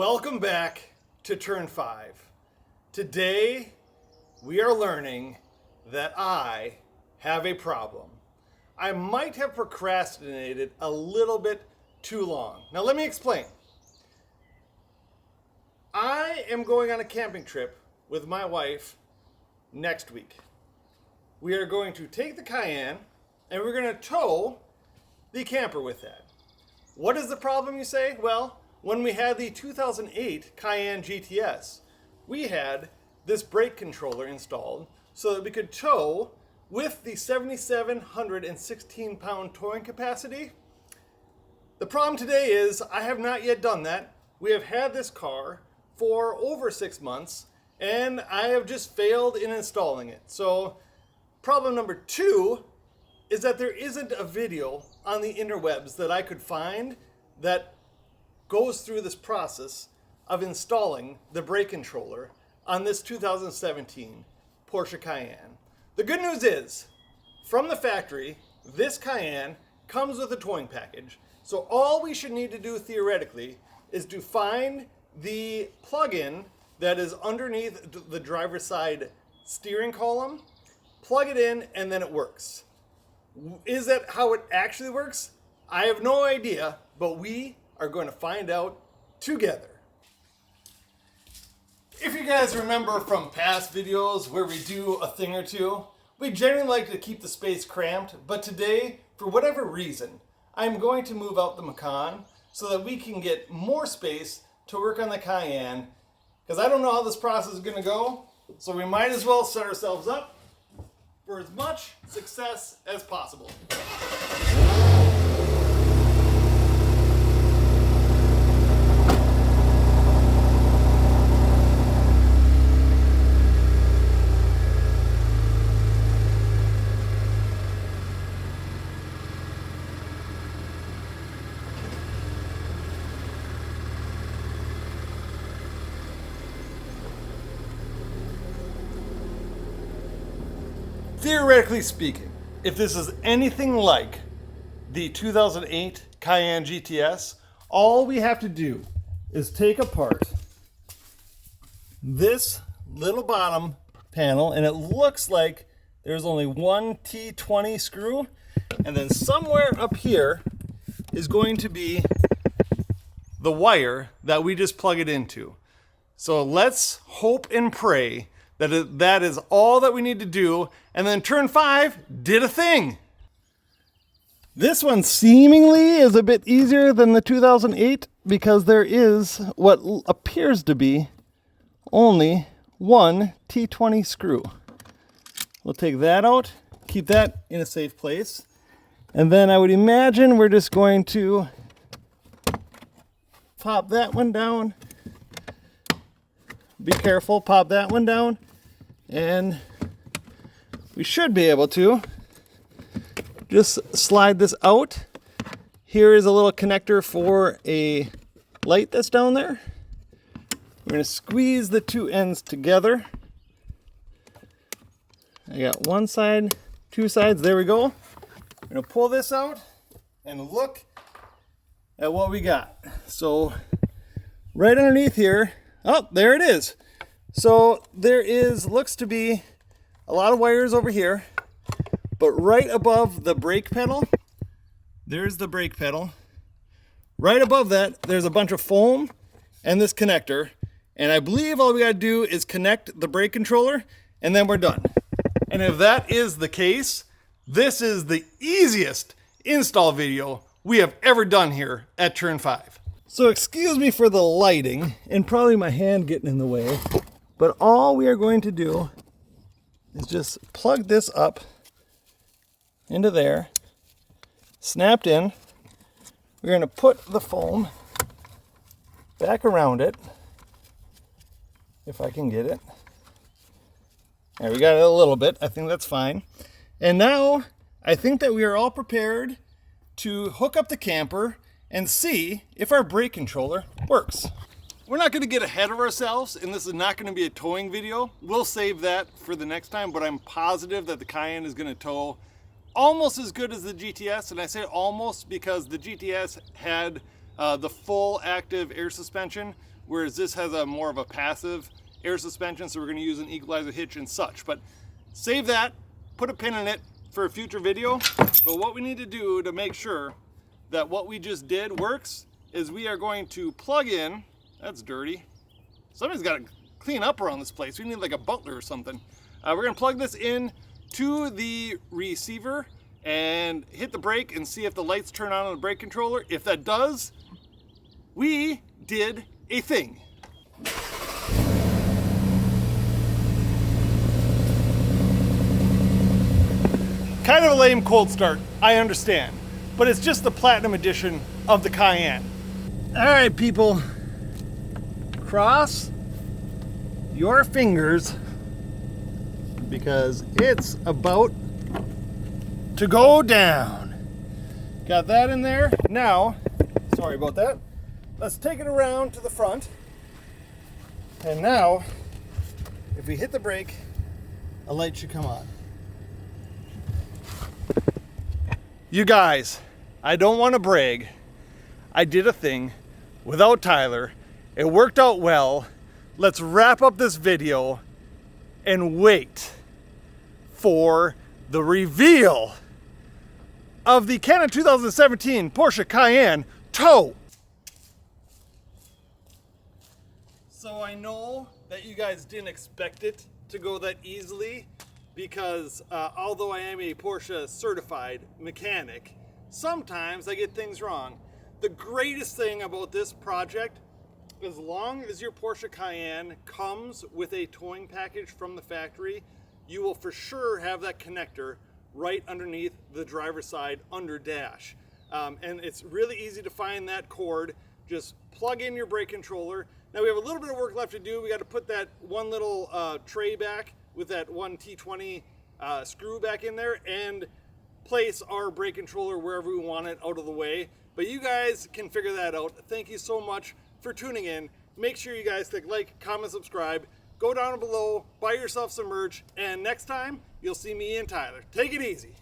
Welcome back to Turn 5. Today we are learning that I have a problem. I might have procrastinated a little bit too long. Now let me explain. I am going on a camping trip with my wife next week. We are going to take the Cayenne and we're going to tow the camper with that. What is the problem, you say? Well, when we had the 2008 Cayenne GTS, we had this brake controller installed so that we could tow with the 7,716 pound towing capacity. The problem today is I have not yet done that. We have had this car for over 6 months and I have just failed in installing it. So problem number 2 is that there isn't a video on the interwebs that I could find that goes through this process of installing the brake controller on this 2017 Porsche Cayenne. The good news is, from the factory, this Cayenne comes with a towing package. So all we should need to do theoretically is to find the plug-in that is underneath the driver's side steering column, plug it in, and then it works. Is that how it actually works? I have no idea, but we are going to find out together. If you guys remember from past videos where we do a thing or two, we generally like to keep the space cramped, but today, for whatever reason, I'm going to move out the Macan so that we can get more space to work on the Cayenne, because I don't know how this process is going to go, so we might as well set ourselves up for as much success as possible. Theoretically speaking, if this is anything like the 2008 Cayenne GTS, all we have to do is take apart this little bottom panel, and it looks like there's only one T20 screw, and then somewhere up here is going to be the wire that we just plug it into. So let's hope and pray that is all that we need to do, and then Turn 5 did a thing. This one seemingly is a bit easier than the 2008 because there is what appears to be only one T20 screw. We'll take that out, keep that in a safe place, and then I would imagine we're just going to pop that one down. Be careful, pop that one down. And we should be able to just slide this out. Here is a little connector for a light that's down there. We're going to squeeze the two ends together. I got one side, two sides, there we go. We're going to pull this out and look at what we got. So right underneath here, oh, there it is. So there looks to be a lot of wires over here, but right above the brake pedal, there's the brake pedal. Right above that, there's a bunch of foam and this connector. And I believe all we gotta do is connect the brake controller and then we're done. And if that is the case, this is the easiest install video we have ever done here at Turn 5. So excuse me for the lighting and probably my hand getting in the way. But all we are going to do is just plug this up into there, snapped in. We're going to put the foam back around it, if I can get it. There, we got it a little bit. I think that's fine. And now I think that we are all prepared to hook up the camper and see if our brake controller works. We're not going to get ahead of ourselves, and this is not going to be a towing video. We'll save that for the next time, but I'm positive that the Cayenne is going to tow almost as good as the GTS, and I say almost because the GTS had the full active air suspension, whereas this has a more of a passive air suspension, so we're going to use an equalizer hitch and such. But save that, put a pin in it for a future video. But what we need to do to make sure that what we just did works is we are going to plug in, that's dirty, somebody's got to clean up around this place. We need like a butler or something. We're going to plug this in to the receiver and hit the brake and see if the lights turn on the brake controller. If that does, we did a thing. Kind of a lame cold start, I understand, but it's just the platinum edition of the Cayenne. All right, people, cross your fingers because it's about to go down. Got that in there. Now, sorry about that. Let's take it around to the front. And now, if we hit the brake, a light should come on. You guys, I don't want to brag. I did a thing without Tyler. It worked out well. Let's wrap up this video and wait for the reveal of the Canon 2017 Porsche Cayenne Tow. So I know that you guys didn't expect it to go that easily because although I am a Porsche certified mechanic, sometimes I get things wrong. The greatest thing about this project, as long as your Porsche Cayenne comes with a towing package from the factory, you will for sure have that connector right underneath the driver's side under dash. And it's really easy to find that cord. Just plug in your brake controller. Now we have a little bit of work left to do. We got to put that one little tray back with that one T20 screw back in there and place our brake controller wherever we want it out of the way. But you guys can figure that out. Thank you so much for tuning in. Make sure you guys click like, comment, subscribe. Go down below, buy yourself some merch, and next time you'll see me and Tyler. Take it easy.